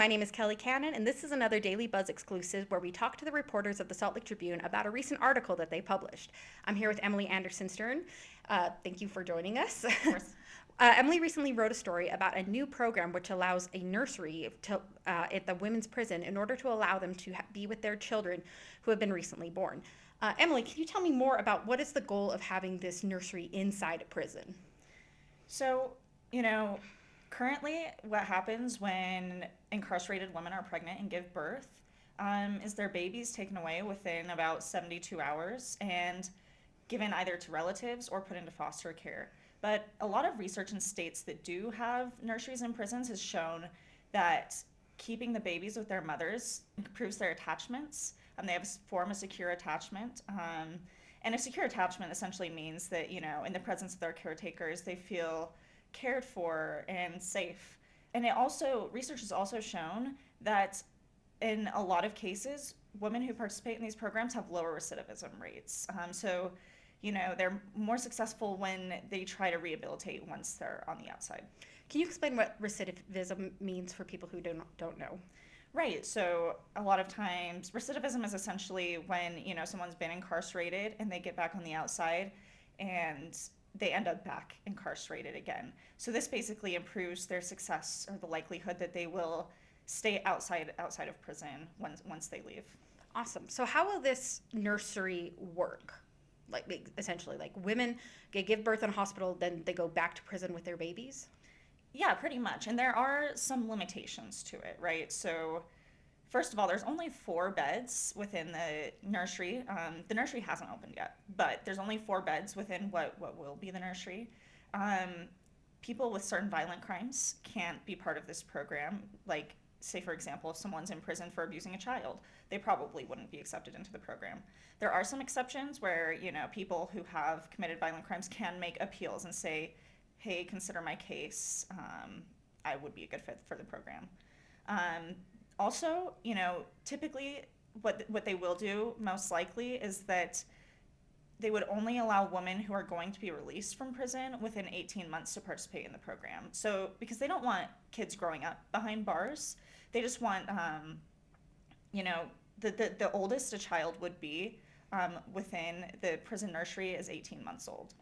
my name is Kelly Cannon, and this is another Daily Buzz exclusive where we talk to the reporters of the Salt Lake Tribune about a recent article that they published. I'm here with Emily Anderson Stern. Thank you for joining us. Of course. Emily recently wrote a story about a new program which allows a nursery at the women's prison in order to allow them to be with their children who have been recently born. Emily, can you tell me more about what is the goal of having this nursery inside a prison? So, currently what happens when incarcerated women are pregnant and give birth is their baby's taken away within about 72 hours and given either to relatives or put into foster care. But a lot of research in states that do have nurseries and prisons has shown that keeping the babies with their mothers improves their attachments. They have form a secure attachment. And a secure attachment essentially means that, in the presence of their caretakers, they feel cared for and safe. And research has also shown that in a lot of cases, women who participate in these programs have lower recidivism rates. They're more successful when they try to rehabilitate once they're on the outside. Can you explain what recidivism means for people who don't know? Right. So a lot of times recidivism is essentially when, someone's been incarcerated and they get back on the outside and they end up back incarcerated again. So this basically improves their success or the likelihood that they will stay outside of prison once they leave. Awesome. So how will this nursery work? Essentially, women give birth in a hospital, then they go back to prison with their babies? Yeah, pretty much. And there are some limitations to it, right? So first of all, there's only 4 beds within the nursery. The nursery hasn't opened yet, but there's only 4 beds within what will be the nursery. People with certain violent crimes can't be part of this program. Like, say, for example, if someone's in prison for abusing a child, they probably wouldn't be accepted into the program. There are some exceptions where, people who have committed violent crimes can make appeals and say, hey, consider my case. I would be a good fit for the program. Also, typically what they will do most likely is that they would only allow women who are going to be released from prison within 18 months to participate in the program. So because they don't want kids growing up behind bars, they just want, the oldest a child would be within the prison nursery is 18 months old.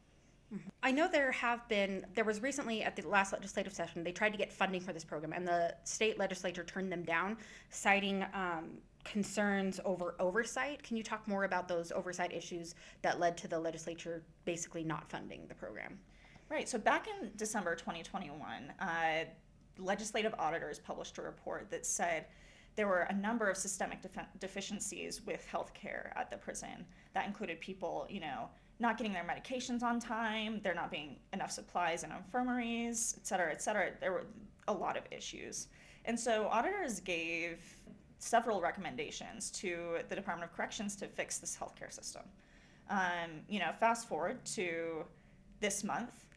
I know there was recently at the last legislative session, they tried to get funding for this program, and the state legislature turned them down, citing concerns over oversight. Can you talk more about those oversight issues that led to the legislature basically not funding the program? Right. So back in December 2021, legislative auditors published a report that said there were a number of systemic deficiencies with healthcare at the prison. That included people, not getting their medications on time, there not being enough supplies in infirmaries, et cetera, et cetera. There were a lot of issues. And so auditors gave several recommendations to the Department of Corrections to fix this healthcare system. Fast forward to this month,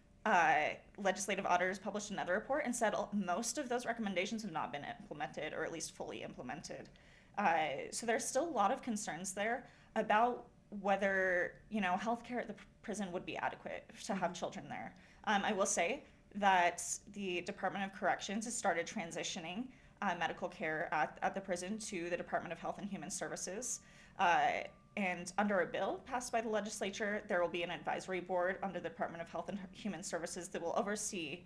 legislative auditors published another report and said most of those recommendations have not been implemented, or at least fully implemented. So there's still a lot of concerns there about whether healthcare at the prison would be adequate to have children there. I will say that the Department of Corrections has started transitioning medical care at the prison to the Department of Health and Human Services. And under a bill passed by the legislature, there will be an advisory board under the Department of Health and Human Services that will oversee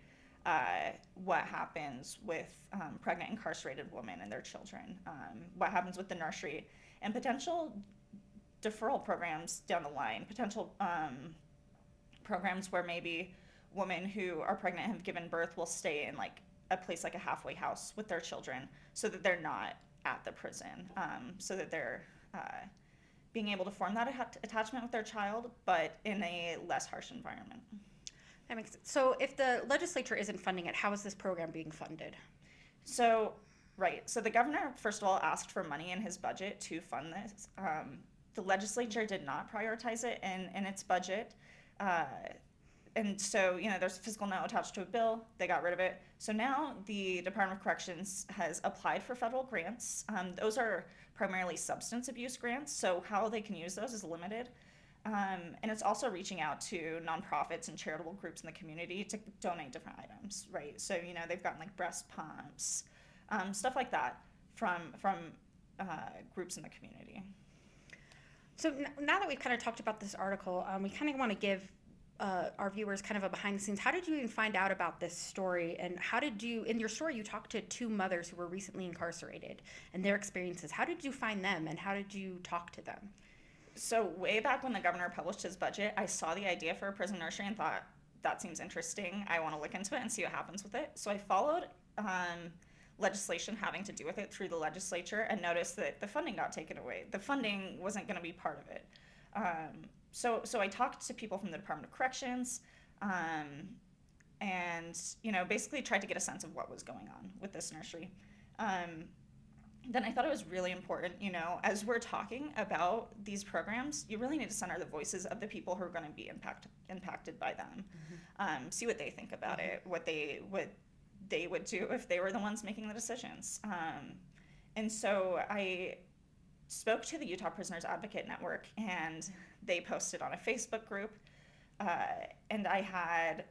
what happens with pregnant incarcerated women and their children, what happens with the nursery, and potential deferral programs down the line, potential programs where maybe women who are pregnant and have given birth will stay in a place like a halfway house with their children so that they're not at the prison, so that they're being able to form that attachment with their child, but in a less harsh environment. That makes sense. So if the legislature isn't funding it, how is this program being funded? So the governor, first of all, asked for money in his budget to fund this. The legislature did not prioritize it in its budget. And so, there's a fiscal note attached to a bill. They got rid of it. So now the Department of Corrections has applied for federal grants. Those are primarily substance abuse grants, so how they can use those is limited. And it's also reaching out to nonprofits and charitable groups in the community to donate different items, right? So, they've gotten breast pumps, stuff like that from groups in the community. So now that we've kind of talked about this article, we kind of want to give our viewers kind of a behind the scenes. How did you even find out about this story? And how did you, in your story, you talked to 2 mothers who were recently incarcerated and their experiences. How did you find them and how did you talk to them? So way back when the governor published his budget, I saw the idea for a prison nursery and thought, that seems interesting. I want to look into it and see what happens with it. So I followed legislation having to do with it through the legislature and noticed that the funding got taken away. The funding wasn't going to be part of it. So I talked to people from the Department of Corrections and, basically tried to get a sense of what was going on with this nursery. Then I thought it was really important, as we're talking about these programs, you really need to center the voices of the people who are going to be impacted by them. See what they think about it, what they would do if they were the ones making the decisions. And so I spoke to the Utah Prisoners Advocate Network, and they posted on a Facebook group. And I had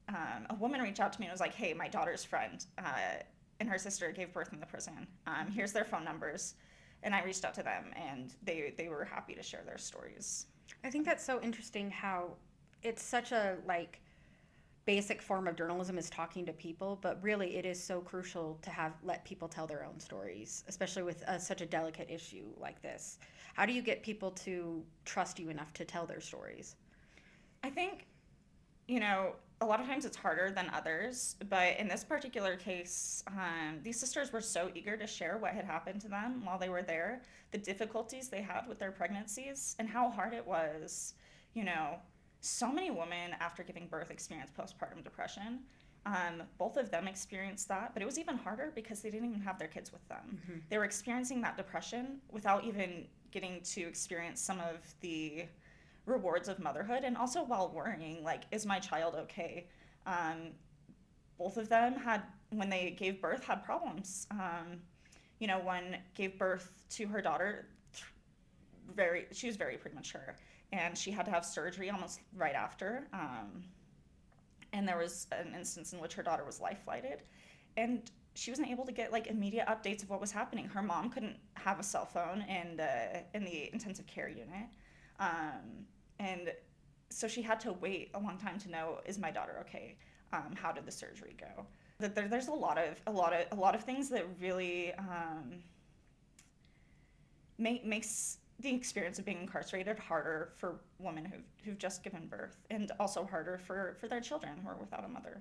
a woman reach out to me and was like, hey, my daughter's friend and her sister gave birth in the prison. Here's their phone numbers. And I reached out to them, and they were happy to share their stories. I think that's so interesting how it's such a basic form of journalism is talking to people, but really it is so crucial to let people tell their own stories, especially with such a delicate issue like this. How do you get people to trust you enough to tell their stories? I think, a lot of times it's harder than others, but in this particular case, these sisters were so eager to share what had happened to them while they were there, the difficulties they had with their pregnancies, and how hard it was. So many women after giving birth experience postpartum depression. Both of them experienced that, but it was even harder because they didn't even have their kids with them. Mm-hmm. They were experiencing that depression without even getting to experience some of the rewards of motherhood, and also while worrying, is my child okay? Both of them when they gave birth, had problems. One gave birth to her daughter, she was very premature, and she had to have surgery almost right after. And there was an instance in which her daughter was life-flighted, and she wasn't able to get immediate updates of what was happening. Her mom couldn't have a cell phone in the intensive care unit. And so she had to wait a long time to know, is my daughter okay? How did the surgery go? There's a lot of things that really makes the experience of being incarcerated harder for women who've just given birth, and also harder for their children who are without a mother.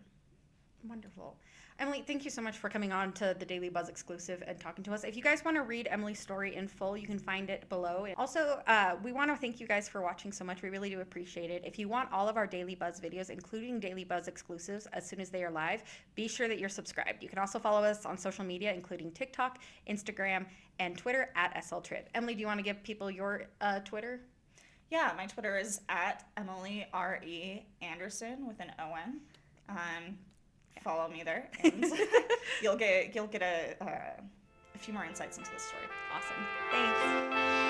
Wonderful. Emily, thank you so much for coming on to the Daily Buzz exclusive and talking to us. If you guys want to read Emily's story in full, you can find it below. Also, we want to thank you guys for watching so much. We really do appreciate it. If you want all of our Daily Buzz videos, including Daily Buzz exclusives, as soon as they are live, be sure that you're subscribed. You can also follow us on social media, including TikTok, Instagram, and Twitter at SLTrib. Emily, do you want to give people your Twitter? Yeah, my Twitter is at Emily R.E. Anderson with an O-N. Follow me there, and you'll get a few more insights into the story. Awesome. Thanks.